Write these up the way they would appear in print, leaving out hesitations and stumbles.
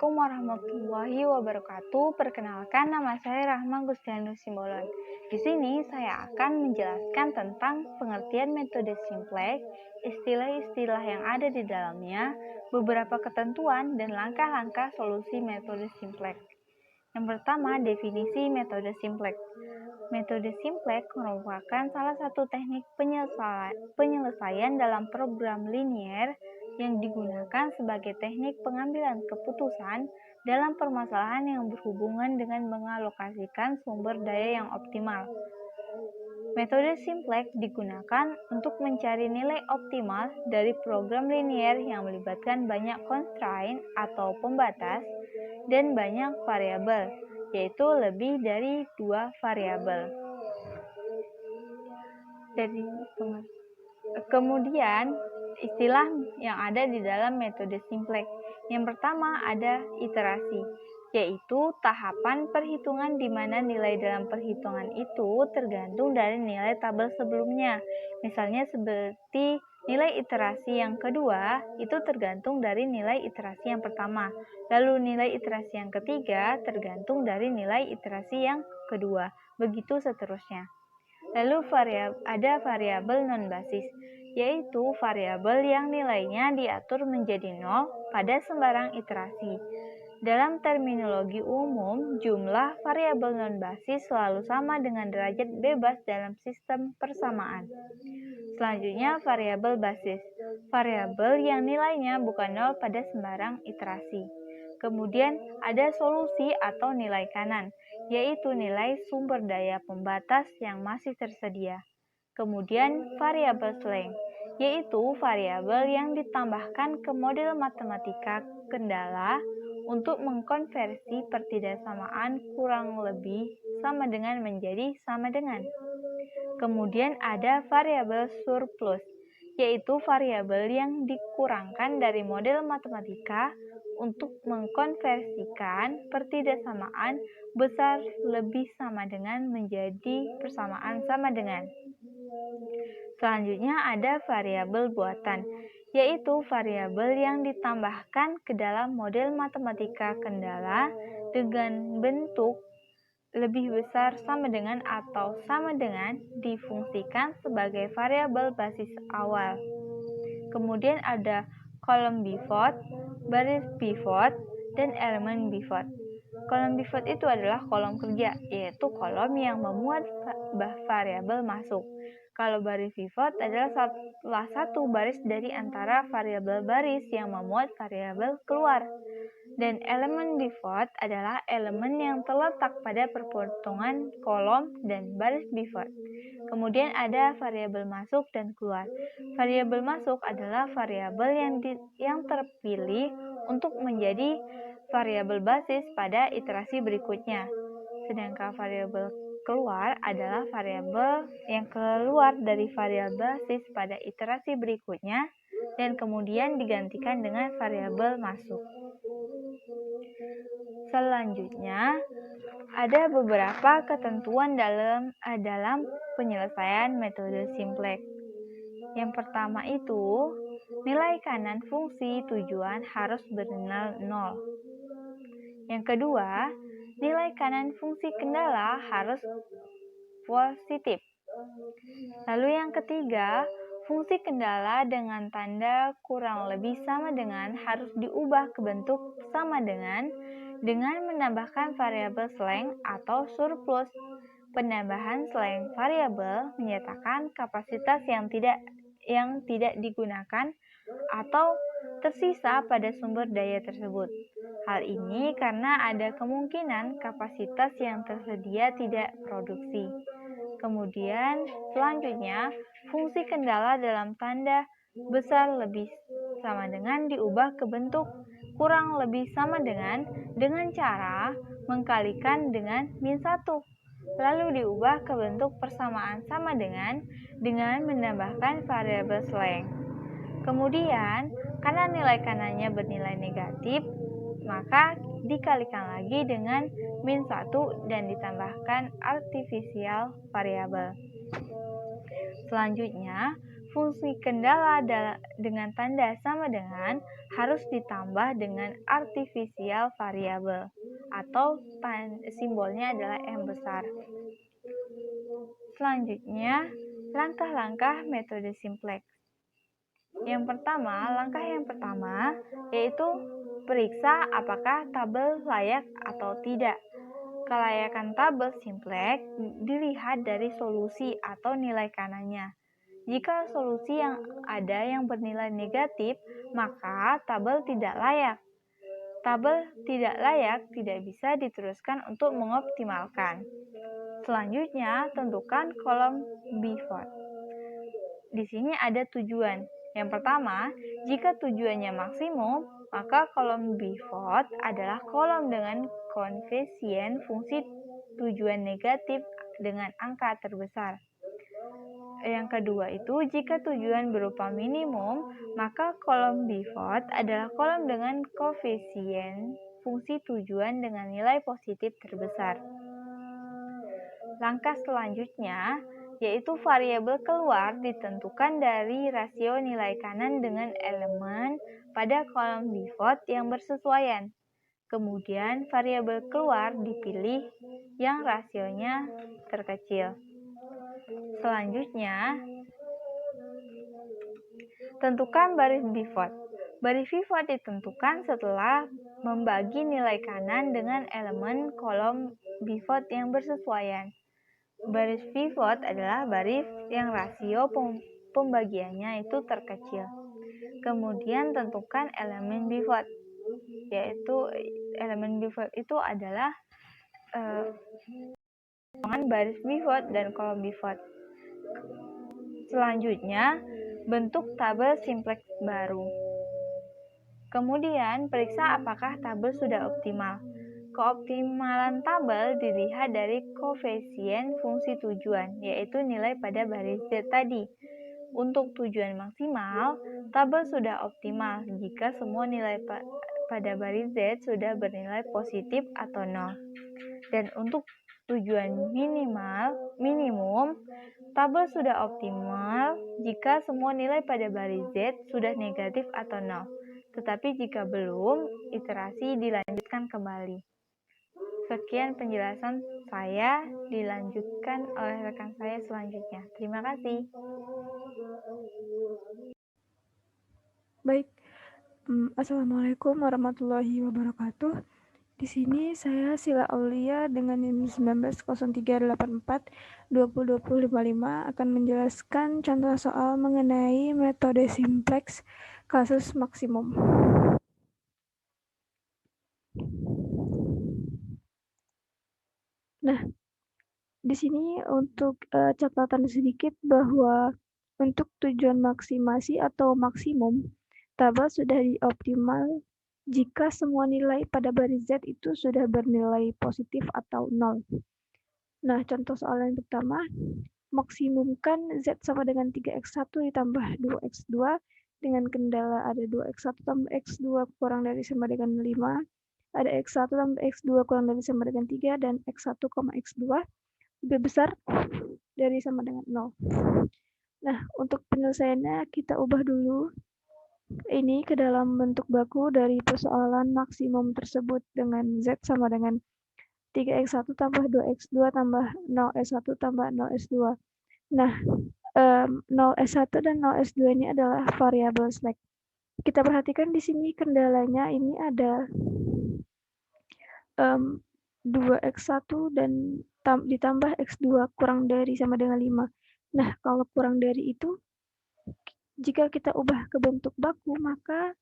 Assalamualaikum warahmatullahi wabarakatuh. Perkenalkan, nama saya Rahma Gustianus Simbolon. Di sini saya akan menjelaskan tentang pengertian metode simplex, istilah-istilah yang ada di dalamnya, beberapa ketentuan, dan langkah-langkah solusi metode simplex. Yang pertama, definisi metode simplex. Metode simplex merupakan salah satu teknik penyelesaian dalam program linier yang digunakan sebagai teknik pengambilan keputusan dalam permasalahan yang berhubungan dengan mengalokasikan sumber daya yang optimal. Metode simplex digunakan untuk mencari nilai optimal dari program linier yang melibatkan banyak constraint atau pembatas dan banyak variabel, yaitu lebih dari 2 variabel. Kemudian, istilah yang ada di dalam metode simplex. Yang pertama ada iterasi, yaitu tahapan perhitungan di mana nilai dalam perhitungan itu tergantung dari nilai tabel sebelumnya. Misalnya seperti nilai iterasi yang kedua itu tergantung dari nilai iterasi yang pertama. Lalu nilai iterasi yang ketiga tergantung dari nilai iterasi yang kedua. Begitu seterusnya. Lalu ada variabel non-basis, yaitu variabel yang nilainya diatur menjadi 0 pada sembarang iterasi. Dalam terminologi umum, jumlah variabel non-basis selalu sama dengan derajat bebas dalam sistem persamaan. Selanjutnya, variabel basis, variabel yang nilainya bukan 0 pada sembarang iterasi. Kemudian ada solusi atau nilai kanan, yaitu nilai sumber daya pembatas yang masih tersedia. Kemudian variabel slang, yaitu variabel yang ditambahkan ke model matematika kendala untuk mengkonversi pertidaksamaan kurang lebih sama dengan menjadi sama dengan. Kemudian ada variabel surplus, yaitu variabel yang dikurangkan dari model matematika untuk mengkonversikan pertidaksamaan besar lebih sama dengan menjadi persamaan sama dengan. Selanjutnya ada variabel buatan, yaitu variabel yang ditambahkan ke dalam model matematika kendala dengan bentuk lebih besar sama dengan atau sama dengan difungsikan sebagai variabel basis awal. Kemudian ada kolom pivot, baris pivot, dan elemen pivot. Kolom pivot itu adalah kolom kerja, yaitu kolom yang memuat variabel masuk. Kalau baris pivot adalah salah satu baris dari antara variabel baris yang memuat variabel keluar. Dan elemen pivot adalah elemen yang terletak pada perpotongan kolom dan baris pivot. Kemudian ada variabel masuk dan keluar. Variabel masuk adalah variabel yang terpilih untuk menjadi variabel basis pada iterasi berikutnya. Sedangkan variabel keluar adalah variabel yang keluar dari variabel basis pada iterasi berikutnya dan kemudian digantikan dengan variabel masuk. Selanjutnya, ada beberapa ketentuan dalam penyelesaian metode simplex. Yang pertama itu, nilai kanan fungsi tujuan harus bernilai 0. Yang kedua, nilai kanan fungsi kendala harus positif. Lalu yang ketiga, fungsi kendala dengan tanda kurang lebih sama dengan harus diubah ke bentuk sama dengan menambahkan variabel slang atau surplus. Penambahan slang variabel menyatakan kapasitas yang tidak digunakan atau tersisa pada sumber daya tersebut. Hal ini karena ada kemungkinan kapasitas yang tersedia tidak produksi. Kemudian selanjutnya, fungsi kendala dalam tanda besar lebih sama dengan diubah ke bentuk kurang lebih sama dengan cara mengkalikan dengan -1. Lalu diubah ke bentuk persamaan sama dengan menambahkan variabel slang. Kemudian, karena nilai kanannya bernilai negatif, maka dikalikan lagi dengan -1 dan ditambahkan artificial variable. Selanjutnya, Fungsi kendala dengan tanda sama dengan harus ditambah dengan artificial variable atau simbolnya adalah M besar. Selanjutnya, langkah-langkah metode simplex. Langkah yang pertama yaitu periksa apakah tabel layak atau tidak. Kelayakan tabel simplex dilihat dari solusi atau nilai kanannya. Jika solusi yang ada yang bernilai negatif, maka tabel tidak layak. Tabel tidak layak tidak bisa diteruskan untuk mengoptimalkan. Selanjutnya, tentukan kolom pivot. Di sini ada tujuan. Yang pertama, jika tujuannya maksimum, maka kolom pivot adalah kolom dengan koefisien fungsi tujuan negatif dengan angka terbesar. Yang kedua itu, jika tujuan berupa minimum, maka kolom pivot adalah kolom dengan koefisien fungsi tujuan dengan nilai positif terbesar. Langkah selanjutnya, yaitu variabel keluar ditentukan dari rasio nilai kanan dengan elemen pada kolom pivot yang bersesuaian. Kemudian, variabel keluar dipilih yang rasionya terkecil. Selanjutnya, tentukan baris pivot. Baris pivot ditentukan setelah membagi nilai kanan dengan elemen kolom pivot yang bersesuaian. Baris pivot adalah baris yang rasio pembagiannya itu terkecil. Kemudian tentukan elemen pivot, yaitu elemen pivot itu adalah baris pivot dan kolom pivot. Selanjutnya, bentuk tabel simplex baru. Kemudian, periksa apakah tabel sudah optimal. Keoptimalan tabel dilihat dari koefisien fungsi tujuan, yaitu nilai pada baris Z tadi. Untuk tujuan maksimal, tabel sudah optimal jika semua nilai pada baris Z sudah bernilai positif atau 0. Dan untuk tujuan minimum, tabel sudah optimal jika semua nilai pada baris Z sudah negatif atau 0. Tetapi jika belum, iterasi dilanjutkan kembali. Sekian penjelasan saya, dilanjutkan oleh rekan saya selanjutnya. Terima kasih. Baik, Assalamualaikum warahmatullahi wabarakatuh. Di sini saya Sila Aulia dengan NIM 190384-202055 akan menjelaskan contoh soal mengenai metode simplex kasus maksimum. Nah, di sini untuk catatan sedikit bahwa untuk tujuan maksimasi atau maksimum, tabel sudah dioptimal jika semua nilai pada baris Z itu sudah bernilai positif atau 0. Nah, contoh soal yang pertama, maksimumkan Z sama dengan 3x1 ditambah 2x2 dengan kendala ada 2x1 tambah x2 kurang dari sama dengan 5, ada x1 tambah x2 kurang dari sama dengan 3, dan x1, x2 lebih besar dari sama dengan 0. Nah, untuk penyelesaiannya kita ubah dulu ini ke dalam bentuk baku dari persoalan maksimum tersebut dengan Z sama dengan 3x1 tambah 2x2 tambah 0s1 tambah 0s2. Nah, 0s1 dan 0s2 ini adalah variabel slack. Kita perhatikan di sini kendalanya ini ada 2x1 dan ditambah x2 kurang dari sama dengan 5. Nah, kalau kurang dari itu, jika kita ubah ke bentuk baku, maka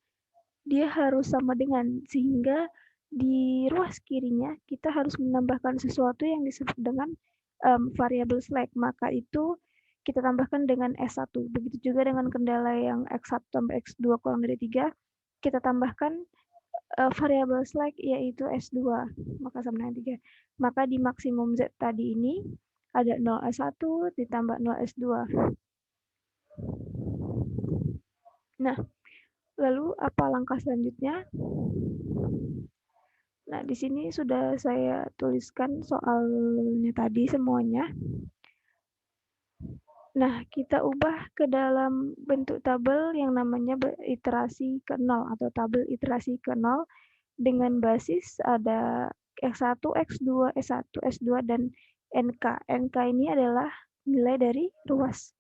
dia harus sama dengan, sehingga di ruas kirinya kita harus menambahkan sesuatu yang disebut dengan variabel slack. Maka itu kita tambahkan dengan S1. Begitu juga dengan kendala yang X1 tambah X2 kurang dari 3, kita tambahkan variabel slack yaitu S2, maka sama dengan 3. Maka di maksimum Z tadi ini ada 0S1 ditambah 0S2. Nah, lalu apa langkah selanjutnya? Nah, di sini sudah saya tuliskan soalnya tadi semuanya. Nah, kita ubah ke dalam bentuk tabel yang namanya iterasi ke 0 atau tabel iterasi ke 0 dengan basis ada X1, X2, S1, S2, dan NK. NK ini adalah nilai dari ruas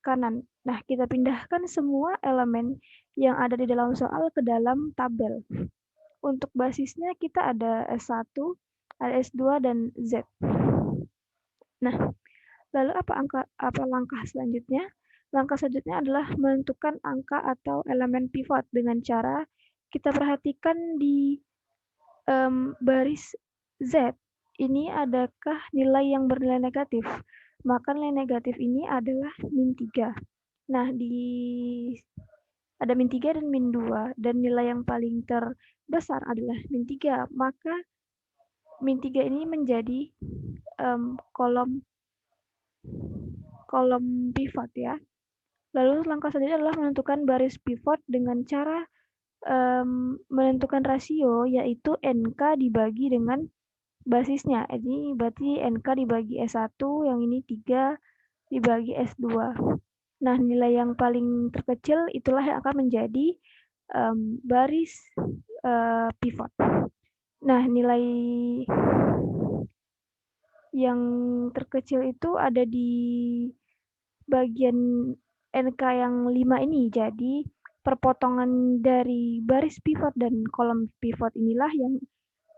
kanan. Nah, kita pindahkan semua elemen yang ada di dalam soal ke dalam tabel. Untuk basisnya kita ada S1, ada S2, dan Z. Nah, lalu apa langkah selanjutnya? Langkah selanjutnya adalah menentukan angka atau elemen pivot dengan cara kita perhatikan di baris Z ini adakah nilai yang bernilai negatif? Maka nilai negatif ini adalah min 3. Nah, ada min 3 dan min 2 dan nilai yang paling terbesar adalah min 3. Maka min 3 ini menjadi kolom pivot ya. Lalu langkah selanjutnya adalah menentukan baris pivot dengan cara menentukan rasio yaitu NK dibagi dengan basisnya. Ini berarti NK dibagi S1, yang ini 3 dibagi S2. Nah, nilai yang paling terkecil itulah yang akan menjadi baris pivot. Nah, nilai yang terkecil itu ada di bagian NK yang 5 ini. Jadi, perpotongan dari baris pivot dan kolom pivot inilah yang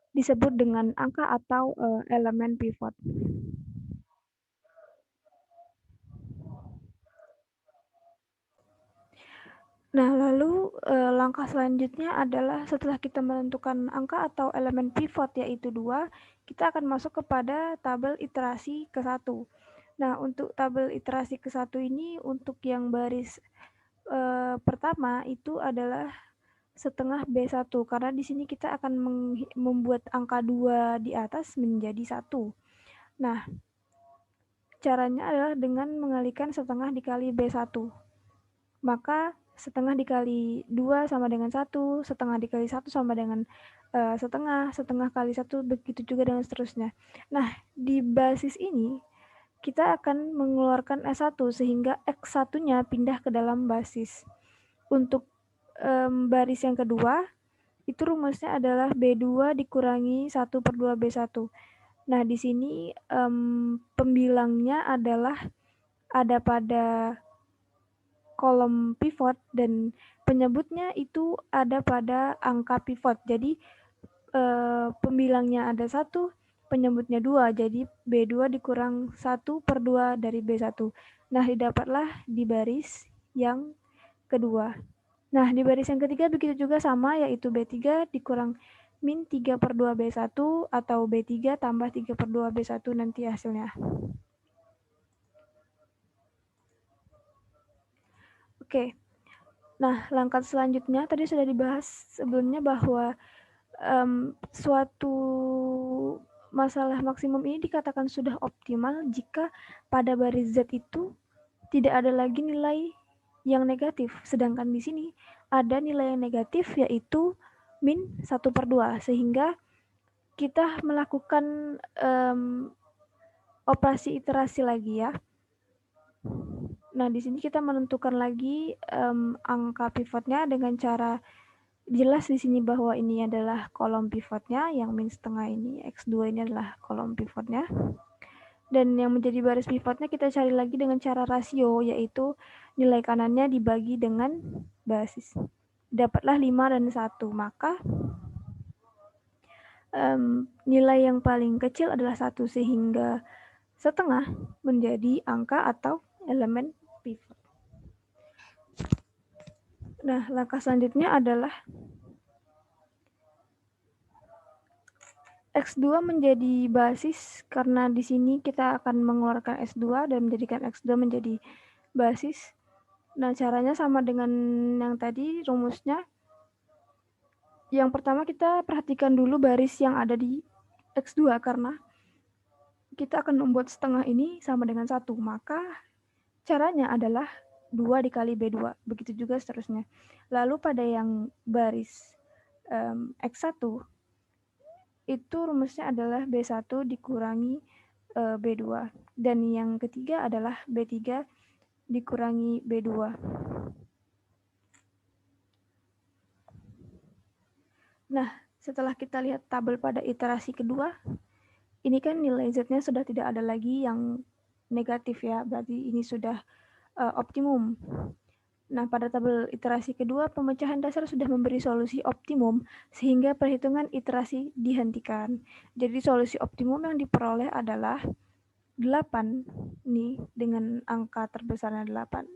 disebut dengan angka atau elemen pivot. Nah, lalu langkah selanjutnya adalah setelah kita menentukan angka atau elemen pivot yaitu 2, kita akan masuk kepada tabel iterasi ke-1. Nah, untuk tabel iterasi ke-1 ini untuk yang baris pertama itu adalah setengah B1 karena di sini kita akan membuat angka 2 di atas menjadi 1. Nah, caranya adalah dengan mengalikan setengah dikali B1. Maka setengah dikali 2 sama dengan 1, setengah dikali 1 sama dengan setengah, setengah kali 1, begitu juga dan seterusnya. Nah, di basis ini kita akan mengeluarkan S1 sehingga X1-nya pindah ke dalam basis. Untuk baris yang kedua, itu rumusnya adalah B2 dikurangi 1/2 B1. Nah, di sini pembilangnya adalah ada pada kolom pivot dan penyebutnya itu ada pada angka pivot. Jadi pembilangnya ada 1, penyebutnya 2. Jadi B2 dikurang 1/2 dari B1. Nah, didapatlah di baris yang kedua. Nah, di baris yang ketiga begitu juga sama, yaitu B3 dikurang min 3/2 B1 atau B3 tambah 3/2 B1 nanti hasilnya. Oke. Nah, langkah selanjutnya tadi sudah dibahas sebelumnya bahwa suatu masalah maksimum ini dikatakan sudah optimal jika pada baris Z itu tidak ada lagi nilai yang negatif. Sedangkan di sini ada nilai yang negatif yaitu min 1/2 sehingga kita melakukan operasi iterasi lagi ya. Nah, di sini kita menentukan lagi angka pivotnya dengan cara jelas di sini bahwa ini adalah kolom pivotnya, yang min setengah ini, X2 ini adalah kolom pivotnya. Dan yang menjadi baris pivotnya kita cari lagi dengan cara rasio, yaitu nilai kanannya dibagi dengan basis. Dapatlah 5 dan 1, maka nilai yang paling kecil adalah 1 sehingga setengah menjadi angka atau elemen pivot. Nah, langkah selanjutnya adalah X2 menjadi basis karena di sini kita akan mengeluarkan S2 dan menjadikan X2 menjadi basis. Nah, caranya sama dengan yang tadi rumusnya. Yang pertama kita perhatikan dulu baris yang ada di X2 karena kita akan membuat setengah ini sama dengan 1. Maka caranya adalah 2 dikali B2. Begitu juga seterusnya. Lalu pada yang baris X1 itu rumusnya adalah B1 dikurangi B2. Dan yang ketiga adalah B3 dikurangi B2. Nah, setelah kita lihat tabel pada iterasi kedua, ini kan nilai Z-nya sudah tidak ada lagi yang negatif ya, berarti ini sudah optimum. Nah, pada tabel iterasi kedua, pemecahan dasar sudah memberi solusi optimum sehingga perhitungan iterasi dihentikan. Jadi solusi optimum yang diperoleh adalah 8 nih dengan angka terbesarnya 8.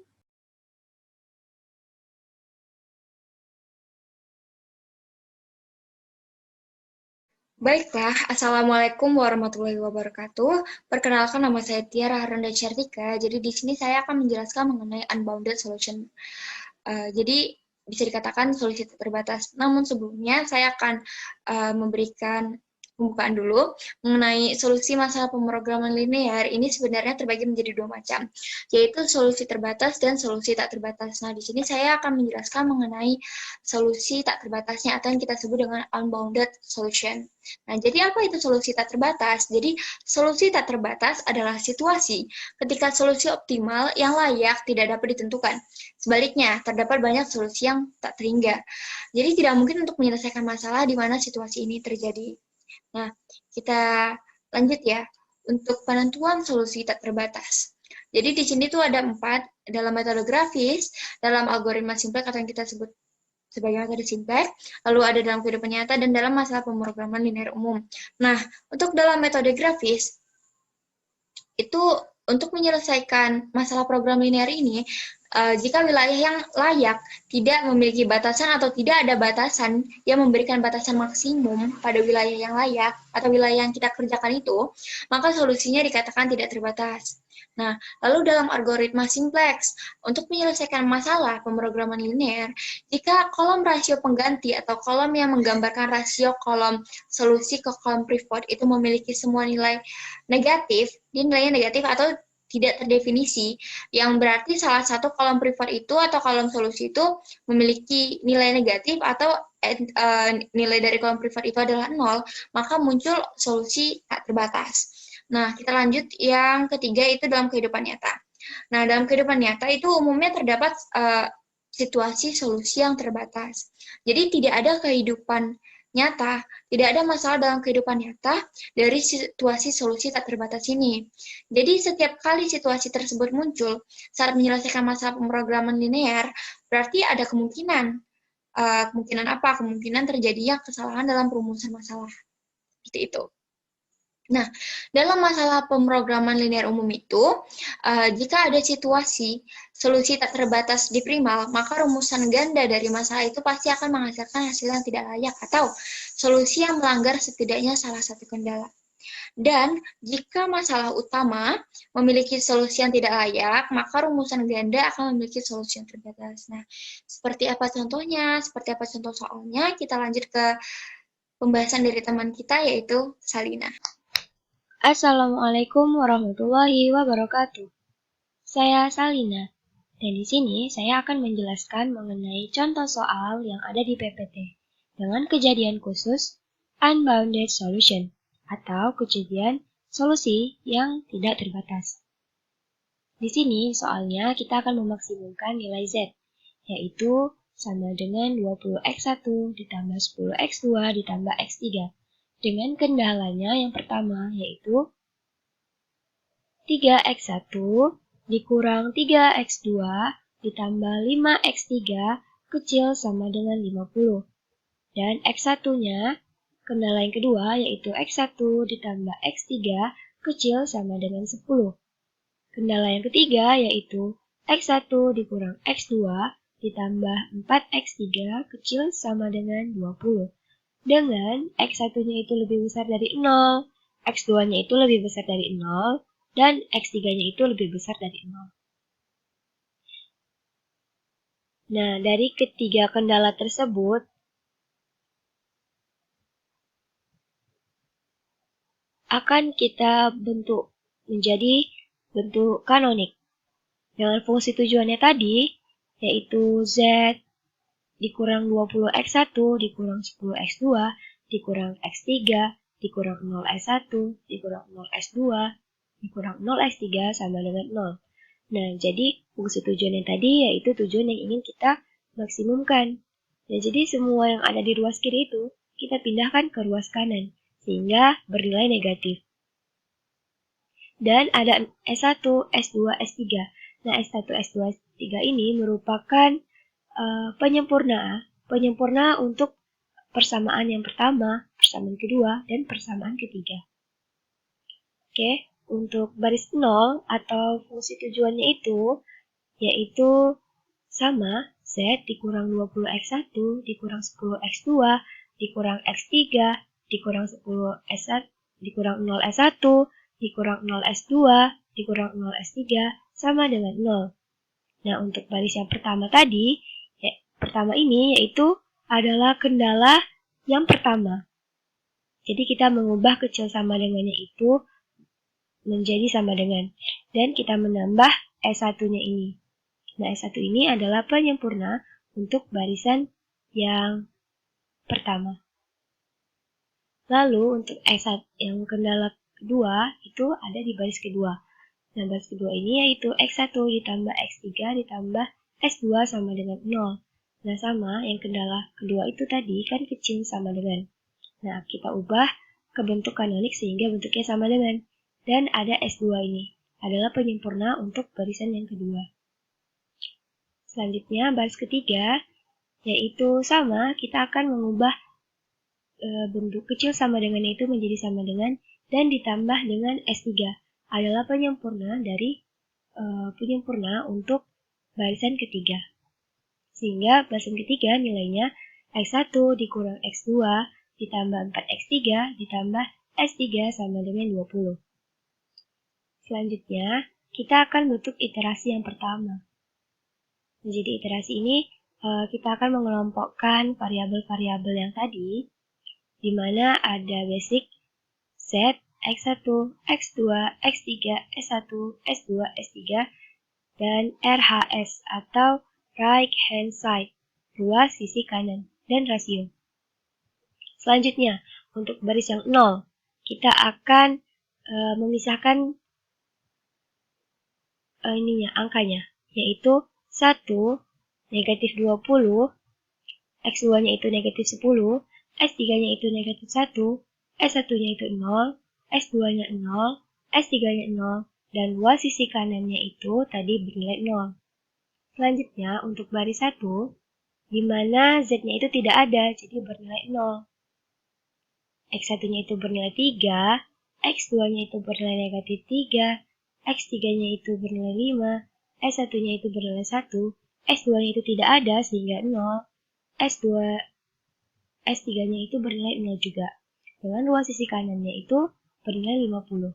Baiklah, Assalamualaikum warahmatullahi wabarakatuh. Perkenalkan, nama saya Tiara Haranda Chartika. Jadi di sini saya akan menjelaskan mengenai unbounded solution. Jadi bisa dikatakan solusi tak terbatas. Namun sebelumnya saya akan memberikan pembukaan dulu mengenai solusi masalah pemrograman linear. Ini sebenarnya terbagi menjadi dua macam, yaitu solusi terbatas dan solusi tak terbatas. Nah, di sini saya akan menjelaskan mengenai solusi tak terbatasnya atau yang kita sebut dengan unbounded solution. Nah, jadi apa itu solusi tak terbatas? Jadi, solusi tak terbatas adalah situasi ketika solusi optimal yang layak tidak dapat ditentukan. Sebaliknya, terdapat banyak solusi yang tak terhingga. Jadi, tidak mungkin untuk menyelesaikan masalah di mana situasi ini terjadi. Nah, kita lanjut ya untuk penentuan solusi tak terbatas. Jadi di sini tuh ada 4 dalam metode grafis, dalam algoritma simplex atau yang kita sebut sebagai metode simplex, lalu ada dalam kehidupan nyata dan dalam masalah pemrograman linear umum. Nah, untuk dalam metode grafis itu untuk menyelesaikan masalah program linear ini, jika wilayah yang layak tidak memiliki batasan atau tidak ada batasan yang memberikan batasan maksimum pada wilayah yang layak atau wilayah yang kita kerjakan itu, maka solusinya dikatakan tidak terbatas. Nah, lalu dalam algoritma simplex, untuk menyelesaikan masalah pemrograman linear, jika kolom rasio pengganti atau kolom yang menggambarkan rasio kolom solusi ke kolom pivot itu memiliki semua nilai negatif, dia nilainya negatif atau tidak terdefinisi, yang berarti salah satu kolom pivot itu atau kolom solusi itu memiliki nilai negatif atau nilai dari kolom pivot itu adalah 0, maka muncul solusi tak terbatas. Nah, kita lanjut yang ketiga itu dalam kehidupan nyata. Nah, dalam kehidupan nyata itu umumnya terdapat situasi solusi yang terbatas. Jadi tidak ada kehidupan nyata, tidak ada masalah dalam kehidupan nyata dari situasi solusi tak terbatas ini. Jadi setiap kali situasi tersebut muncul saat menyelesaikan masalah pemrograman linear, berarti ada kemungkinan. Kemungkinan apa? Kemungkinan terjadinya kesalahan dalam perumusan masalah. Seperti itu. Nah, dalam masalah pemrograman linear umum itu, jika ada situasi solusi tak terbatas di primal, maka rumusan ganda dari masalah itu pasti akan menghasilkan hasil yang tidak layak atau solusi yang melanggar setidaknya salah satu kendala. Dan jika masalah utama memiliki solusi yang tidak layak, maka rumusan ganda akan memiliki solusi yang terbatas. Nah, seperti apa contohnya? Seperti apa contoh soalnya? Kita lanjut ke pembahasan dari teman kita, yaitu Salina. Assalamualaikum warahmatullahi wabarakatuh. Saya Salina, dan di sini saya akan menjelaskan mengenai contoh soal yang ada di PPT dengan kejadian khusus unbounded solution atau kejadian solusi yang tidak terbatas. Di sini soalnya kita akan memaksimumkan nilai Z, yaitu sama dengan 20x1 ditambah 10x2 ditambah x3. Dengan kendalanya yang pertama yaitu 3x1 dikurang 3x2 ditambah 5x3 kecil sama dengan 50. Dan x1-nya, kendala yang kedua yaitu x1 ditambah x3 kecil sama dengan 10. Kendala yang ketiga yaitu x1 dikurang x2 ditambah 4x3 kecil sama dengan 20. Dengan x1-nya itu lebih besar dari 0, x2-nya itu lebih besar dari 0, dan x3-nya itu lebih besar dari 0. Nah, dari ketiga kendala tersebut, akan kita bentuk menjadi bentuk kanonik. Dengan fungsi tujuannya tadi, yaitu Z dikurang 20x1 dikurang 10x2 dikurang x3 dikurang 0x1 dikurang 0x2 dikurang 0x3 sama dengan 0. Nah, jadi fungsi tujuan yang tadi yaitu tujuan yang ingin kita maksimumkan. Nah, jadi semua yang ada di ruas kiri itu kita pindahkan ke ruas kanan, sehingga bernilai negatif. Dan ada S1, S2, S3. Nah, S1, S2, S3 ini merupakan penyempurna untuk persamaan yang pertama, persamaan kedua, dan persamaan ketiga. Oke, untuk baris 0 atau fungsi tujuannya itu, yaitu sama Z dikurang 20X1 dikurang 10X2 dikurang X3 dikurang 10 S1 dikurang 0 S1 dikurang 0 S2 dikurang 0 S3 sama dengan 0. Nah, untuk baris yang pertama tadi, pertama ini yaitu adalah kendala yang pertama. Jadi kita mengubah kecil sama dengannya itu menjadi sama dengan. Dan kita menambah S1-nya ini. Nah, S1 ini adalah penyempurna untuk barisan yang pertama. Lalu untuk S1 yang kendala kedua itu ada di baris kedua. Nah, baris kedua ini yaitu X1 ditambah X3 ditambah S2 sama dengan 0. Nah, sama yang kendala kedua itu tadi kan kecil sama dengan. Nah, kita ubah ke bentuk kanonik sehingga bentuknya sama dengan. Dan ada S2 ini adalah penyempurna untuk barisan yang kedua. Selanjutnya, baris ketiga, yaitu sama, kita akan mengubah bentuk kecil sama dengan itu menjadi sama dengan, dan ditambah dengan S3, adalah penyempurna untuk barisan ketiga. Sehingga barisan ketiga nilainya X1 dikurang X2 ditambah 4X3 ditambah S3 sama dengan 20. Selanjutnya, kita akan bentuk iterasi yang pertama. Jadi iterasi ini kita akan mengelompokkan variabel-variabel yang tadi, di mana ada basic Z, X1, X2, X3, S1, S2, S3, dan RHS atau right hand side, ruas sisi kanan, dan rasio. Selanjutnya, untuk baris yang 0, kita akan memisahkan angkanya, yaitu 1, negatif 20, X2-nya itu negatif 10, S3-nya itu negatif 1, S1-nya itu 0, S2-nya 0, S3-nya 0, dan ruas sisi kanannya itu tadi bernilai 0. Selanjutnya, untuk baris 1, di mana Z-nya itu tidak ada, jadi bernilai 0. X1-nya itu bernilai 3, X2-nya itu bernilai negatif 3, X3-nya itu bernilai 5, S1-nya itu bernilai 1, S2-nya itu tidak ada sehingga 0, S3-nya itu bernilai 0 juga. Dengan ruas sisi kanannya itu bernilai 50.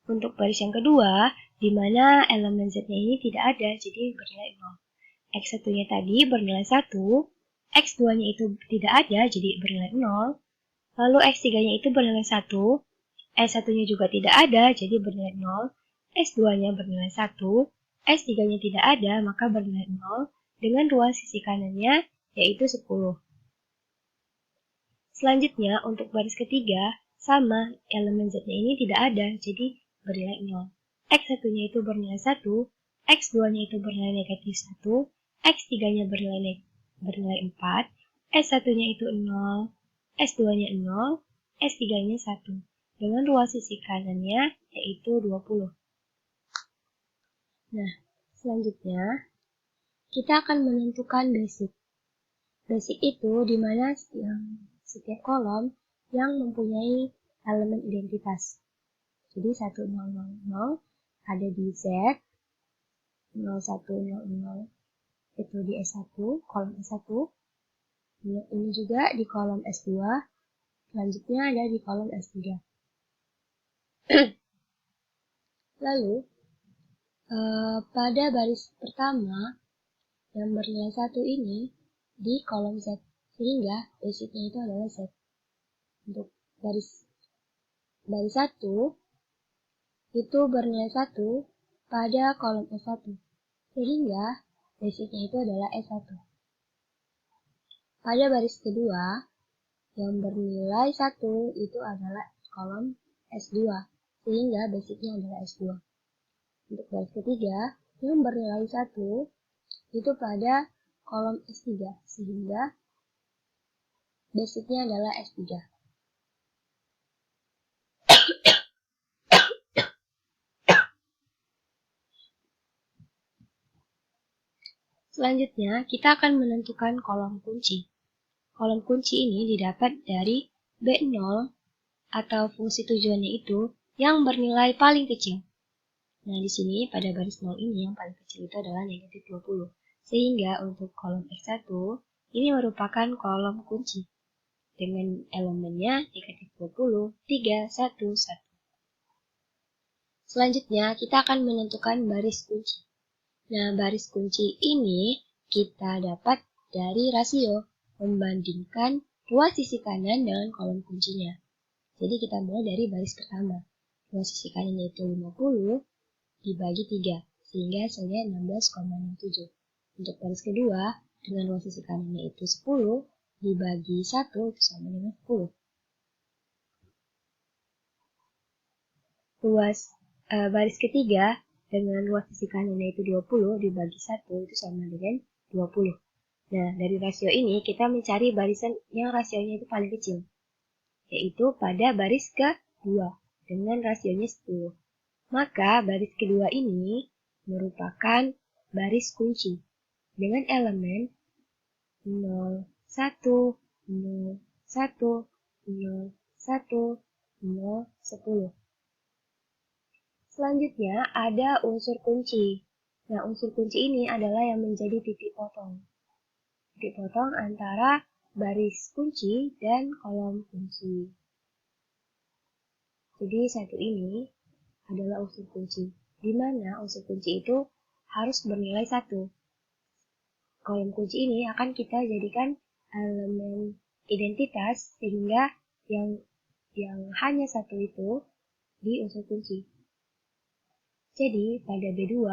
Untuk baris yang kedua, di mana elemen Z-nya ini tidak ada, jadi bernilai 0. X1-nya tadi bernilai 1, X2-nya itu tidak ada, jadi bernilai 0. Lalu X3-nya itu bernilai 1, S1-nya juga tidak ada, jadi bernilai 0. S2-nya bernilai 1, S3-nya tidak ada, maka bernilai 0. Dengan ruas sisi kanannya, yaitu 10. Selanjutnya, untuk baris ketiga, sama, elemen Z-nya ini tidak ada, jadi bernilai 0. X1-nya itu bernilai 1, X2-nya itu bernilai negatif 1, X3-nya bernilai 4, S1-nya itu 0, S2-nya 0, S3-nya 1. Dengan ruas sisi kanannya, yaitu 20. Nah, selanjutnya, kita akan menentukan basic. Basic itu di mana setiap kolom yang mempunyai elemen identitas. Jadi 1000 ada di Z, 0100 itu di S1, kolom S1. Ini juga di kolom S2, selanjutnya ada di kolom S3. Lalu, pada baris pertama yang bernilai 1 ini di kolom Z, sehingga basicnya itu adalah Z. Untuk baris 1 itu bernilai 1 pada kolom S1, sehingga basicnya itu adalah S1. Pada baris kedua, yang bernilai 1 itu adalah kolom S2, sehingga basicnya adalah S2. Untuk baris ketiga yang bernilai 1 itu pada kolom S3, sehingga basicnya adalah S3. Selanjutnya, kita akan menentukan kolom kunci. Kolom kunci ini didapat dari B0 atau fungsi tujuannya itu yang bernilai paling kecil. Nah, di sini pada baris 0 ini yang paling kecil itu adalah negatif 20. Sehingga untuk kolom X1 ini merupakan kolom kunci dengan elemennya negatif 20, 3, 1, 1. Selanjutnya, kita akan menentukan baris kunci. Nah, baris kunci ini kita dapat dari rasio membandingkan luas sisi kanan dengan kolom kuncinya. Jadi kita mulai dari baris pertama. Luas sisi kanannya itu 50 dibagi 3, sehingga hasilnya 16,67. Untuk baris kedua, dengan luas sisi kanannya itu 10 dibagi 1 itu sama dengan 10. Baris ketiga dengan luas sisi kanannya itu 20 dibagi 1 itu sama dengan 20. Nah, dari rasio ini kita mencari barisan yang rasionya itu paling kecil, yaitu pada baris kedua dengan rasionya 10. Maka baris kedua ini merupakan baris kunci dengan elemen 0, 1, 0, 1, 0, 1, 0, 10. Selanjutnya ada unsur kunci. Nah, unsur kunci ini adalah yang menjadi titik potong. Titik potong antara baris kunci dan kolom kunci. Jadi satu ini adalah unsur kunci, di mana unsur kunci itu harus bernilai 1. Kolom kunci ini akan kita jadikan elemen identitas sehingga yang hanya 1 itu di unsur kunci. Jadi, pada B2,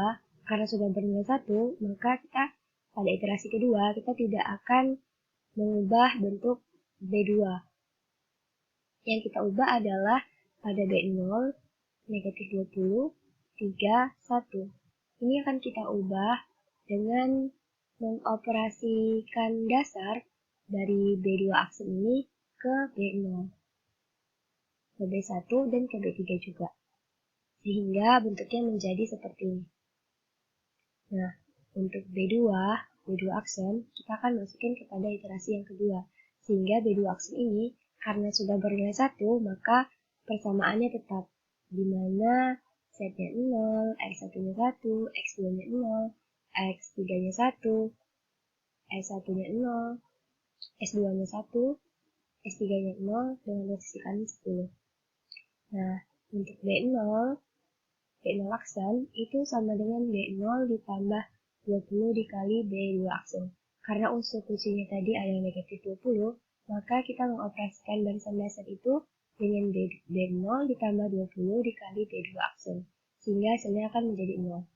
karena sudah bernilai 1, maka kita pada iterasi kedua, kita tidak akan mengubah bentuk B2. Yang kita ubah adalah pada B0, negatif 20, 3, 1. Ini akan kita ubah dengan mengoperasikan dasar dari B2 aksen ini ke B0, ke B1, dan ke B3 juga. Sehingga bentuknya menjadi seperti ini. Nah, untuk B2 aksen, kita akan masukin kepada iterasi yang kedua. Sehingga B2 aksen ini, karena sudah bernilai 1, maka persamaannya tetap. Di mana Z-nya 0, X1-nya 1, X2-nya 0, X3-nya 1, S1-nya 0, S2-nya 1, S3-nya 0, dengan luas sisi kanan 10. Nah, untuk B0 aksen itu sama dengan B0 ditambah 20 dikali B2 aksen. Karena unsur kuncinya tadi adalah negatif 20, maka kita mengoperasikan barisan dasar itu dengan B0 ditambah 20 dikali B2 aksen. Sehingga hasilnya akan menjadi 0.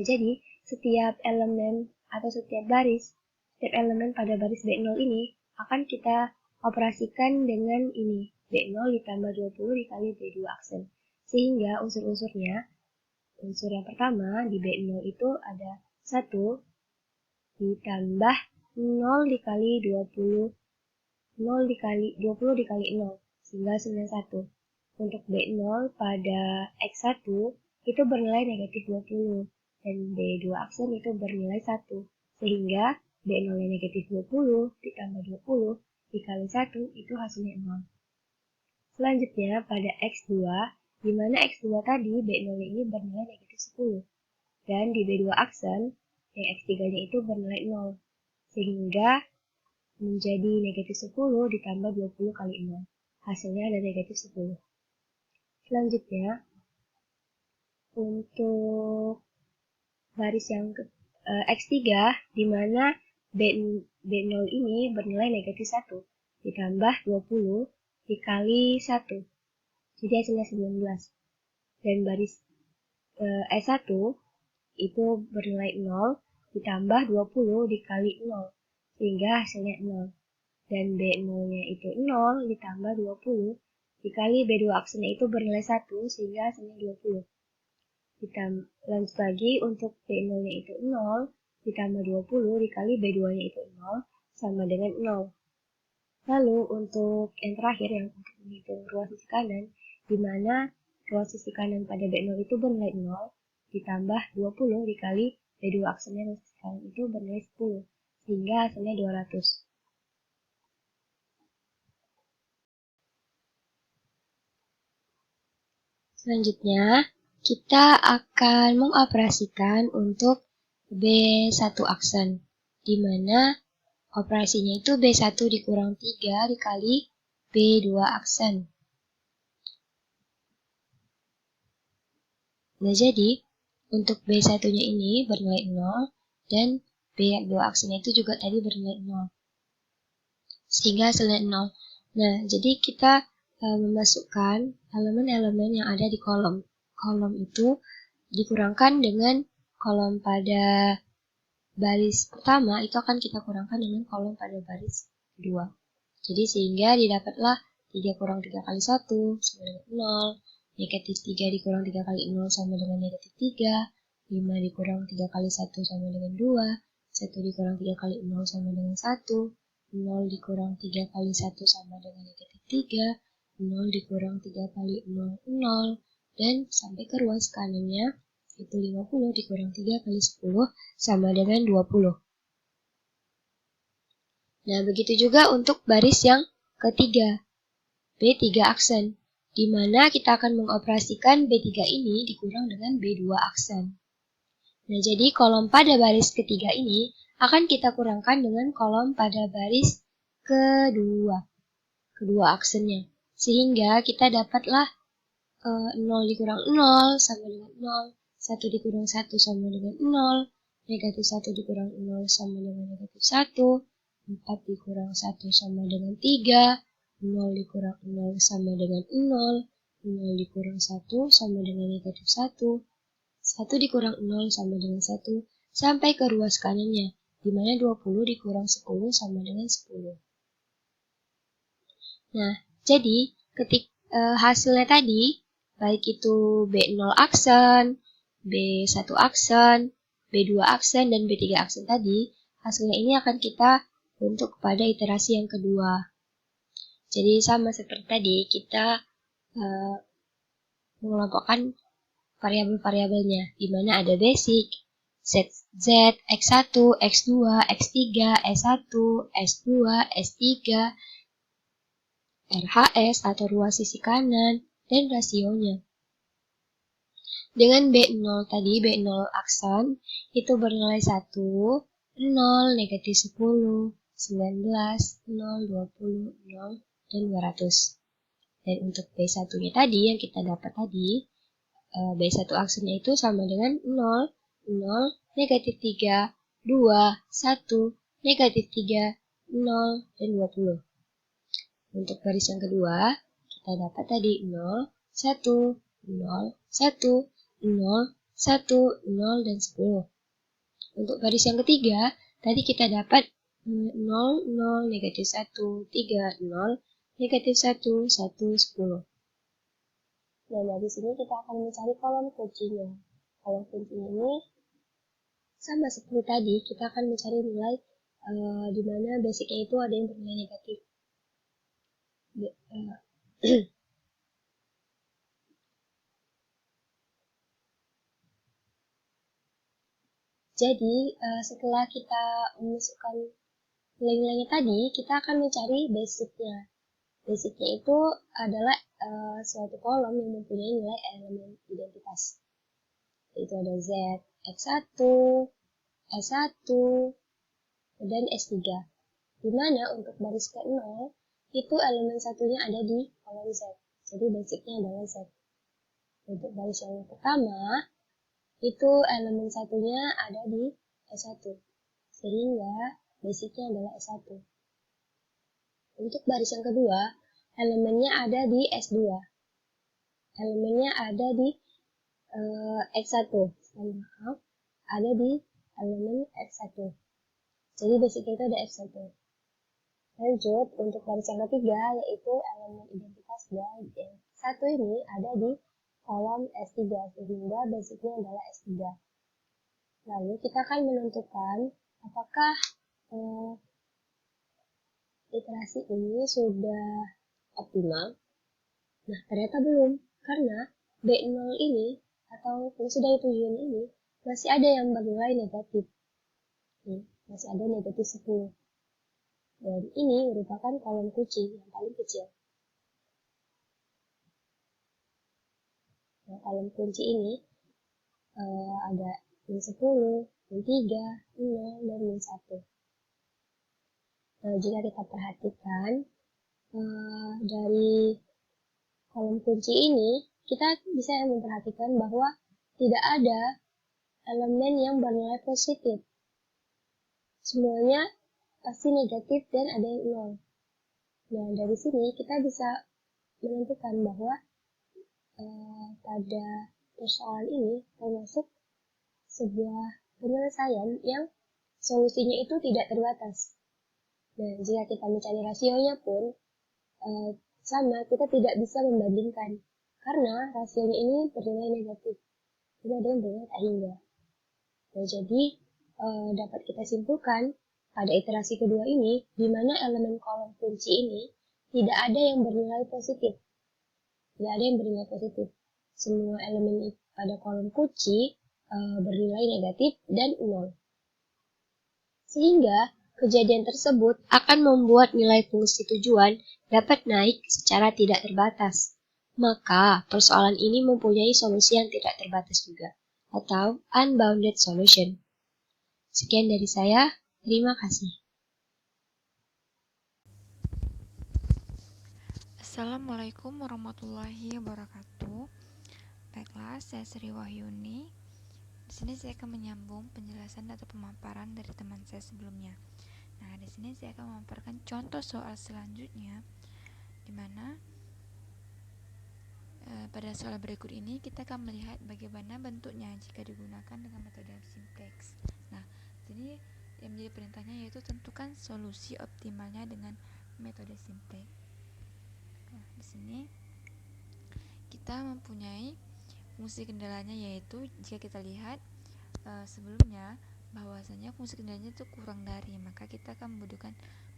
Jadi, setiap elemen atau setiap elemen pada baris B0 ini akan kita operasikan dengan ini, B0 ditambah 20 dikali B2 aksen. Sehingga unsur-unsurnya, unsur yang pertama di B0 itu ada 1 ditambah 0 dikali 20, 0 dikali 20 dikali 0, sehingga hasilnya 1. Untuk B0 pada X1 itu bernilai negatif 20, dan B2 aksen itu bernilai 1, sehingga B0 nya negatif 20 ditambah 20 dikali 1 itu hasilnya 0. Selanjutnya pada X2, di mana X2 tadi B0 ini bernilai negatif 10. Dan di B2 aksen, yang X3-nya itu bernilai 0. Sehingga menjadi negatif 10 ditambah 20 kali 0. Hasilnya ada negatif 10. Selanjutnya, untuk baris yang X3, di mana B0 ini bernilai negatif 1. Ditambah 20 dikali 1. Jadi hasilnya 19. Dan baris S1 itu bernilai 0 ditambah 20 dikali 0. Sehingga hasilnya 0. Dan B0-nya itu 0 ditambah 20 dikali B2 aksennya itu bernilai 1 sehingga hasilnya 20. Lanjut lagi untuk B0-nya itu 0, ditambah 20 dikali B2-nya itu 0, sama dengan 0. Lalu untuk yang terakhir yang untuk menghitung ruas sisi kanan, di mana ruas sisi kanan pada B0 itu bernilai 0, ditambah 20 dikali B2 aksennya ruas sisi kanan itu bernilai 10, sehingga hasilnya 200. Selanjutnya, kita akan mengoperasikan untuk B1 aksen, di mana operasinya itu B1 dikurang 3 dikali B2 aksen. Nah, jadi untuk B1-nya ini bernilai 0 dan B2 aksennya itu juga tadi bernilai 0. Sehingga hasilnya 0. Nah, jadi kita memasukkan elemen-elemen yang ada di kolom. Kolom itu dikurangkan dengan kolom pada baris pertama itu akan kita kurangkan dengan kolom pada baris kedua. Jadi sehingga didapatlah 3 kurang 3 kali 1 sama dengan 0, negatif 3 dikurang 3 kali 0 sama dengan negatif 3, 5 dikurang 3 kali 1 sama dengan 2, 1 dikurang 3 kali 0 sama dengan 1, 0 dikurang 3 kali 1 sama dengan negatif 3, 0 dikurang 3 kali 0, 0, dan sampai ke ruas kanannya itu 50 dikurang 3 kali 10 sama dengan 20. Nah, begitu juga untuk baris yang ketiga, B3 aksen, di mana kita akan mengoperasikan B3 ini dikurang dengan B2 aksen. Nah, jadi kolom pada baris ketiga ini akan kita kurangkan dengan kolom pada baris kedua aksennya. Sehingga kita dapatlah 0 dikurang 0 sama dengan 0, 1 dikurang 1 sama dengan 0, negatif 1 dikurang 0 sama dengan negatif 1, 4 dikurang 1 sama dengan 3, 0 dikurang 0 sama dengan 0, 0 dikurang 1 sama dengan negatif 1, 1 dikurang 0 sama dengan 1, sampai ke ruas kanannya, di mana 20 dikurang 10 sama dengan 10. Nah, jadi hasilnya tadi, baik itu B0 aksen, B1 aksen, B2 aksen, dan B3 aksen tadi, hasilnya ini akan kita bentuk pada iterasi yang kedua. Jadi sama seperti tadi, kita mengelompokkan variabel-variabelnya, di mana ada basic, Z, X1, X2, X3, S1, S2, S3, RHS atau ruas sisi kanan, dan rasionya. Dengan B0 tadi, B0 aksen, itu bernilai 1, 0, negatif 10, 19, 0, 20, 0, dan 200. Dan untuk B1-nya tadi, yang kita dapat tadi, B1 aksennya itu sama dengan 0, 0, negatif 3, 2, 1, negatif 3, 0, dan 20. Untuk baris yang kedua, kita dapat tadi 0, 1, 0, 1, 0, 1, 0, dan 10. Untuk baris yang ketiga, tadi kita dapat 0, 0, negatif 1, 3, 0, negatif 1, 1, 10. Nah, dari sini kita akan mencari kolom kuncinya. Kolom kuncinya ini sama seperti tadi, kita akan mencari nilai di mana basicnya itu ada yang bernilai negatif. Jadi, setelah kita memasukkan nilai-nilainya tadi, kita akan mencari basicnya. Basicnya itu adalah suatu kolom yang mempunyai nilai elemen identitas. Yaitu ada Z, X1, S1, dan S3. Di mana untuk baris ke-0, itu elemen satunya ada di kolom Z. Jadi basicnya adalah Z. Untuk baris yang pertama, itu elemen satunya ada di S1. Sehingga basicnya adalah S1. Untuk baris yang kedua, elemennya ada di S2. Elemennya ada di X1. Maaf, ada di elemen X1. Jadi basicnya itu ada X1. Lanjut, untuk baris yang ketiga, yaitu elemen identitas dan yang satu ini ada di kolom S3 sehingga basicnya adalah S3. Lalu kita akan menentukan apakah iterasi ini sudah optimal. Nah, ternyata belum, karena B0 ini atau fungsi dari tujuan ini masih ada yang bernilai negatif. Masih ada negatif 10. Dan ini merupakan kolom kunci yang paling kecil. Nah, kolom kunci ini ada min 10, min 3, 0, dan min 1. Nah, jika kita perhatikan dari kolom kunci ini, kita bisa memperhatikan bahwa tidak ada elemen yang bernilai positif. Semuanya pasti negatif dan ada yang 0. Nah, dari sini kita bisa menentukan bahwa pada persoalan ini termasuk sebuah penyelesaian yang solusinya itu tidak terbatas. Nah, jika kita mencari rasionya pun sama, kita tidak bisa membandingkan karena rasionya ini bernilai negatif. Tidak ada yang bernilai tak hingga. Nah, jadi dapat kita simpulkan pada iterasi kedua ini, di mana elemen kolom kunci ini tidak ada yang bernilai positif. Tidak ada yang bernilai positif. Semua elemen pada kolom kunci bernilai negatif dan 0. Sehingga kejadian tersebut akan membuat nilai fungsi tujuan dapat naik secara tidak terbatas. Maka persoalan ini mempunyai solusi yang tidak terbatas juga, atau unbounded solution. Sekian dari saya, terima kasih. Assalamualaikum warahmatullahi wabarakatuh. Baiklah, saya Sri Wahyuni. Di sini saya akan menyambung penjelasan atau pemaparan dari teman saya sebelumnya. Nah, di sini saya akan memaparkan contoh soal selanjutnya, di mana pada soal berikut ini kita akan melihat bagaimana bentuknya jika digunakan dengan metode simplex. Nah, jadi yang menjadi perintahnya yaitu tentukan solusi optimalnya dengan metode simplex. Nah, di sini kita mempunyai fungsi kendalanya, yaitu jika kita lihat sebelumnya bahwasanya fungsi kendalanya itu kurang dari, maka kita akan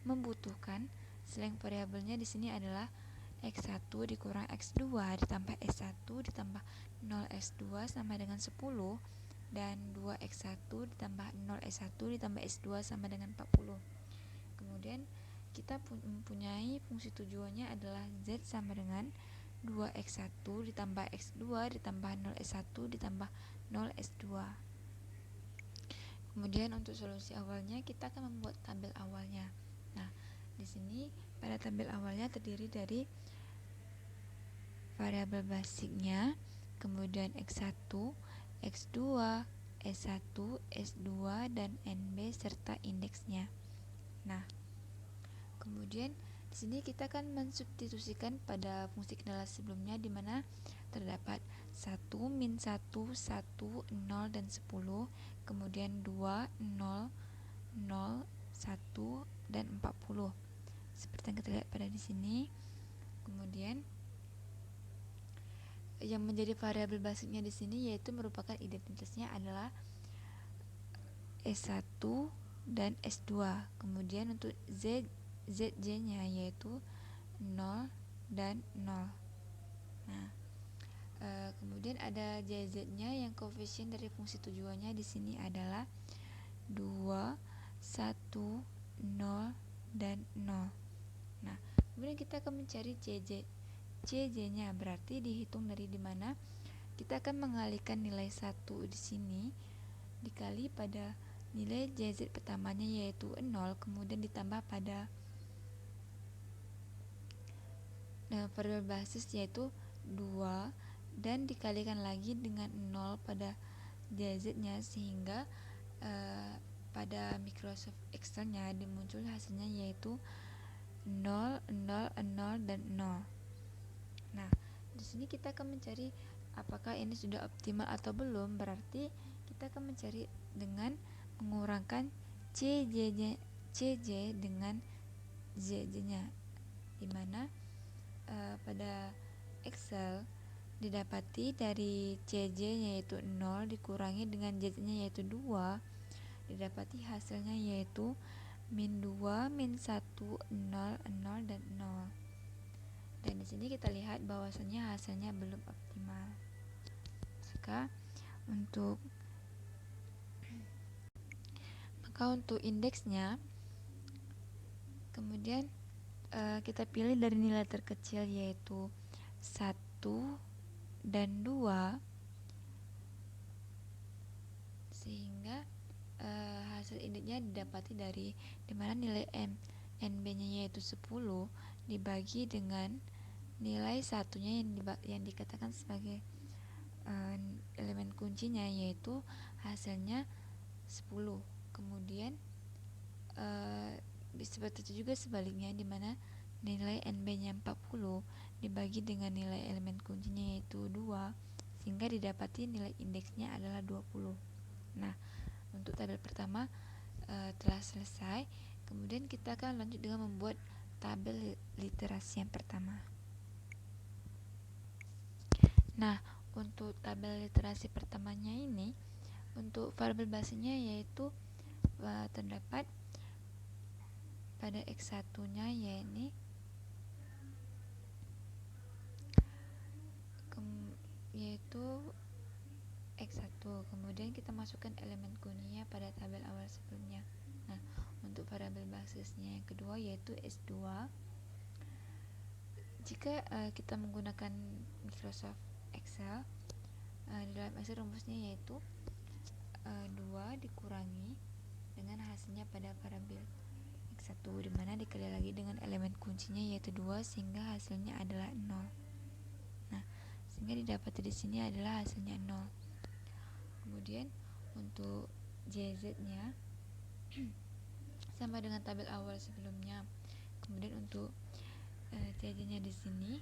membutuhkan selain variabelnya di sini adalah X1 dikurang X2 ditambah S1 ditambah 0 S2 sama dengan 10 dan 2X1 ditambah 0 S1 ditambah S2 sama dengan 40. Kemudian kita mempunyai fungsi tujuannya adalah Z sama dengan 2X1 ditambah X2 ditambah 0S1 ditambah 0S2. Kemudian untuk solusi awalnya kita akan membuat tabel awalnya. Nah, di sini pada tabel awalnya terdiri dari variabel basicnya, kemudian X1, X2, S1, S2, dan NB serta indeksnya. Nah, kemudian di sini kita akan mensubstitusikan pada fungsi kendala sebelumnya, di mana terdapat 1, min 1, 1, 0, dan 10, kemudian 2, 0, 0, 1, dan 40. Seperti yang kita lihat pada di sini. Kemudian yang menjadi variabel basicnya di sini yaitu merupakan identitasnya adalah S1 dan S2. Kemudian untuk ZJ-nya yaitu 0 dan 0. Nah, kemudian ada JZ-nya yang koefisien dari fungsi tujuannya di sini adalah 2, 1, 0, dan 0. Nah, kemudian kita akan mencari CJ-nya, berarti dihitung dari dimana kita akan mengalihkan nilai 1 di sini dikali pada nilai JZ pertamanya yaitu 0, kemudian ditambah pada variabel basis yaitu 2 dan dikalikan lagi dengan 0 pada JZ-nya, sehingga pada Microsoft Excel-nya dimuncul hasilnya yaitu 0, 0, 0, dan 0. Nah, di sini kita akan mencari apakah ini sudah optimal atau belum. Berarti kita akan mencari dengan mengurangkan CJ dengan ZJ-nya, di mana pada Excel didapati dari CJ yaitu 0 dikurangi dengan JZ nya yaitu 2, didapati hasilnya yaitu min 2, min 1, 0, 0, dan 0. Dan di sini kita lihat bahwasanya hasilnya belum optimal. Maka untuk indeksnya, kemudian kita pilih dari nilai terkecil yaitu 1 dan 2, sehingga hasil indeksnya didapati dari dimana nilai NB-nya yaitu 10 dibagi dengan nilai satunya yang dikatakan sebagai elemen kuncinya, yaitu hasilnya 10. Kemudian seperti itu juga sebaliknya, dimana nilai NB-nya 40 dibagi dengan nilai elemen kuncinya yaitu 2, sehingga didapati nilai indeksnya adalah 20. Nah, untuk tabel pertama telah selesai. Kemudian kita akan lanjut dengan membuat tabel literasi yang pertama. Nah, untuk tabel literasi pertamanya ini, untuk variabel basisnya yaitu terdapat pada X1-nya yaitu X1. Kemudian kita masukkan elemen kuncinya pada tabel awal sebelumnya. Nah, untuk variabel basisnya yang kedua yaitu S2. Jika kita menggunakan Microsoft Excel, di dalam Excel rumusnya yaitu 2 dikurangi dengan hasilnya pada variabel X1, dimana dikali lagi dengan elemen kuncinya yaitu 2, sehingga hasilnya adalah 0. Nah, sehingga didapati di sini adalah hasilnya 0. Kemudian untuk JZ-nya sama dengan tabel awal sebelumnya. Kemudian untuk JZ-nya di sini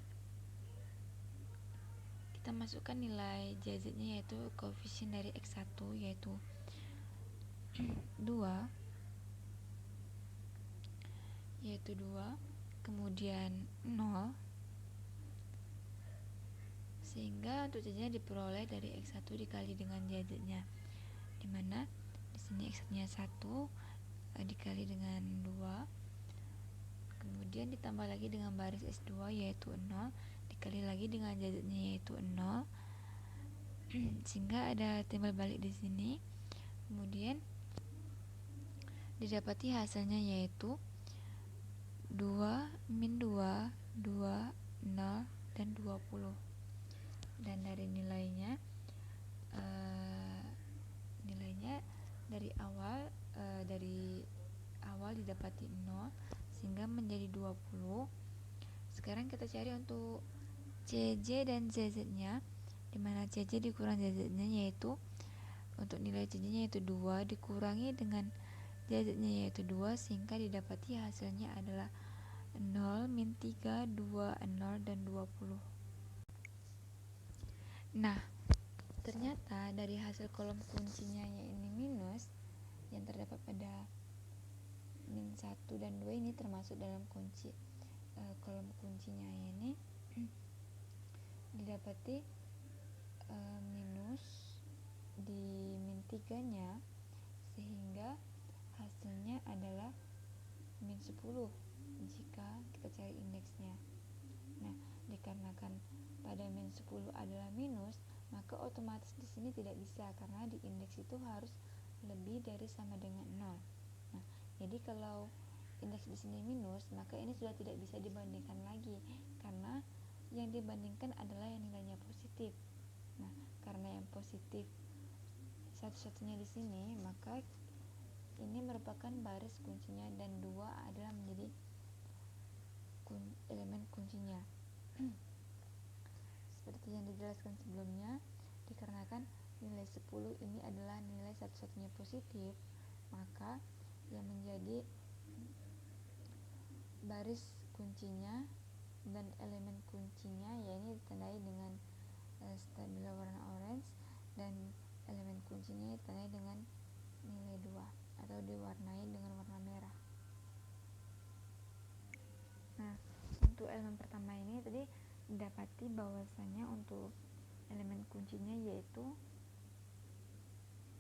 kita masukkan nilai JZ-nya yaitu koefisien dari X1 yaitu 2, kemudian 0, sehingga untuk JZ-nya diperoleh dari X1 dikali dengan JZ-nya, dimana di sini X1-nya 1 dikali dengan 2, kemudian ditambah lagi dengan baris S2 yaitu 0 dikali lagi dengan JZ-nya yaitu 0, sehingga ada timbal balik di sini. Kemudian didapati hasilnya yaitu 2, min 2, 2, 0, dan 20. Dan dari nilainya dari awal didapati 0, sehingga menjadi 20. Sekarang kita cari untuk CJ dan ZZ-nya, dimana CJ dikurang ZZ-nya yaitu untuk nilai CJ-nya yaitu 2 dikurangi dengan ZZ-nya yaitu 2, sehingga didapati hasilnya adalah 0, min 3, 2, 0, dan 20. Nah, ternyata dari hasil kolom kuncinya ini minus yang terdapat pada min 1 dan 2 ini termasuk dalam kunci kolom kuncinya ini didapati minus di min 3 nya, sehingga hasilnya adalah min 10 jika kita cari indeksnya. Nah, dikarenakan pada min 10 adalah minus, maka otomatis di sini tidak bisa, karena di indeks itu harus lebih dari sama dengan 0. Nah, jadi kalau indeks di sini minus, maka ini sudah tidak bisa dibandingkan lagi, karena yang dibandingkan adalah yang nilainya positif. Nah, karena yang positif satu-satunya di sini, maka ini merupakan baris kuncinya dan 2 adalah menjadi elemen kuncinya. Seperti yang dijelaskan sebelumnya, dikarenakan nilai 10 ini adalah nilai satu-satunya positif, maka yang menjadi baris kuncinya dan elemen kuncinya yaitu ditandai dengan stabilo warna orange, dan elemen kuncinya ditandai dengan nilai 2 atau diwarnai dengan warna merah. Nah, untuk elemen pertama ini tadi didapati bahwasanya untuk elemen kuncinya yaitu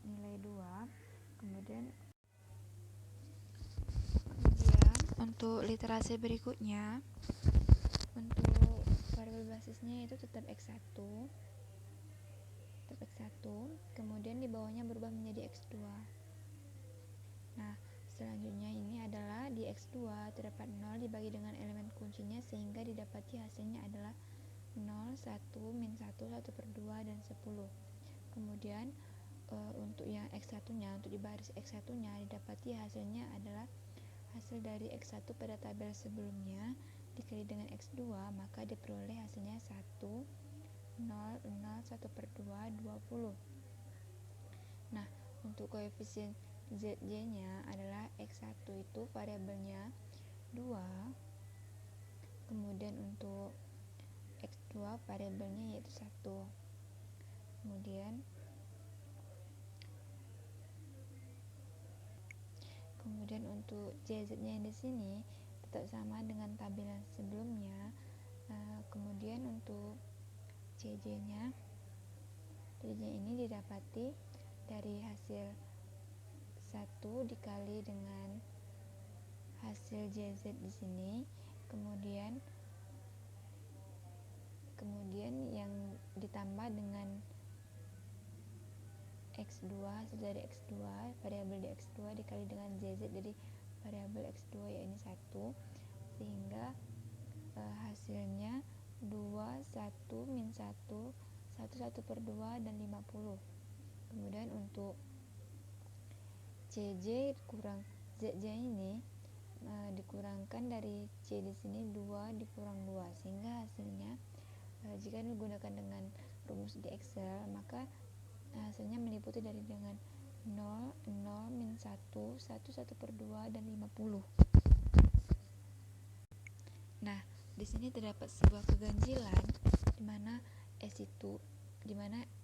nilai 2. Kemudian untuk literasi berikutnya, untuk variabel basisnya itu tetap X1, kemudian di bawahnya berubah menjadi X2. Nah, selanjutnya ini adalah di X2 terdapat 0 dibagi dengan elemen kuncinya sehingga didapati hasilnya adalah 0, 1, min 1, 1 per 2, dan 10. Kemudian untuk yang X1-nya, untuk di baris X1-nya didapati hasilnya adalah hasil dari X1 pada tabel sebelumnya dikali dengan X2, maka diperoleh hasilnya 1, 0, 0, 1 per 2, 20. Nah, untuk koefisien ZJ-nya adalah X1 itu variabelnya 2, kemudian untuk X2 variabelnya yaitu 1. Kemudian untuk JZ-nya di sini tetap sama dengan tabel yang sebelumnya. Kemudian untuk JJ-nya ini didapati dari hasil 1 dikali dengan hasil JZ di sini, kemudian yang ditambah dengan X2, hasil dari X2, variabel di X2 dikali dengan JZ dari variabel X2 yaitu 1, sehingga hasilnya 2, 1, min 1, 1, 1 per 2, dan 50. Kemudian untuk CJ kurang ZJ ini dikurangkan dari C di sini 2 dikurang 2, sehingga hasilnya jika digunakan dengan rumus di Excel, maka hasilnya meliputi dari dengan 0, 0, min 1, 1, 1 per 2, dan 50. Nah, di sini terdapat sebuah keganjilan di mana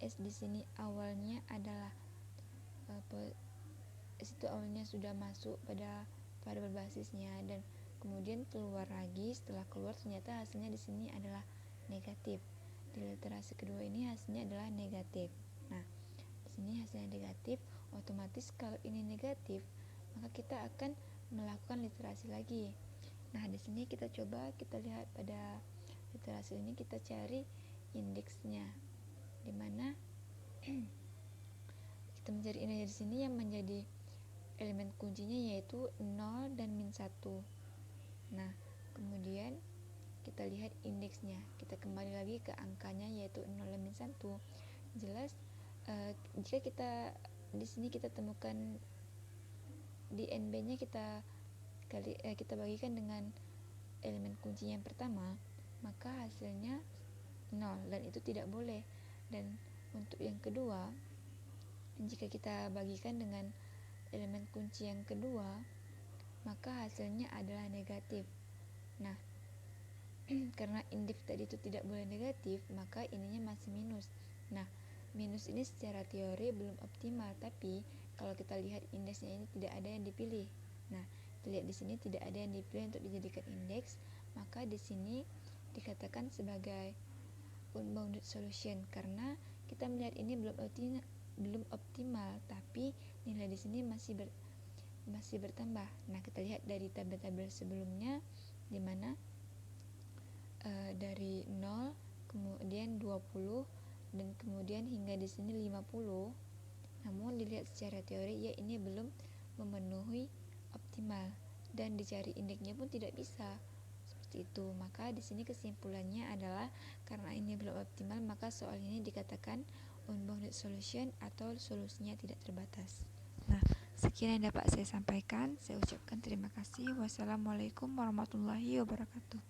S di sini awalnya adalah S itu awalnya sudah masuk pada variabel basisnya, dan kemudian keluar lagi. Setelah keluar ternyata hasilnya di sini adalah negatif. Di literasi kedua ini hasilnya adalah negatif. Nah, di sini hasilnya negatif, otomatis kalau ini negatif, maka kita akan melakukan literasi lagi. Nah, di sini kita lihat pada literasi ini, kita cari indeksnya, di mana kita mencari indeks di sini yang menjadi elemen kuncinya yaitu 0 dan min 1. Nah, kemudian kita lihat indeksnya, kita kembali lagi ke angkanya yaitu 0 dan min 1. Jelas jika kita di sini kita temukan di NB-nya kita bagikan dengan elemen kunci yang pertama, maka hasilnya 0, dan itu tidak boleh. Dan untuk yang kedua, jika kita bagikan dengan elemen kunci yang kedua, maka hasilnya adalah negatif. Nah, karena indeks tadi itu tidak boleh negatif, maka ininya masih minus. Nah, minus ini secara teori belum optimal, tapi kalau kita lihat indeksnya ini tidak ada yang dipilih. Nah, kita lihat di sini tidak ada yang dipilih untuk dijadikan indeks, maka di sini dikatakan sebagai unbounded solution karena kita melihat ini belum optimal, tapi nilai di sini masih bertambah. Nah, kita lihat dari tabel-tabel sebelumnya, di mana dari 0, kemudian 20, dan kemudian hingga di sini 50. Namun dilihat secara teori, ya ini belum memenuhi optimal, dan dicari indeksnya pun tidak bisa. Seperti itu. Maka di sini kesimpulannya adalah karena ini belum optimal, maka soal ini dikatakan unbounded solution atau solusinya tidak terbatas. Nah, sekian yang dapat saya sampaikan. Saya ucapkan terima kasih. Wassalamualaikum warahmatullahi wabarakatuh.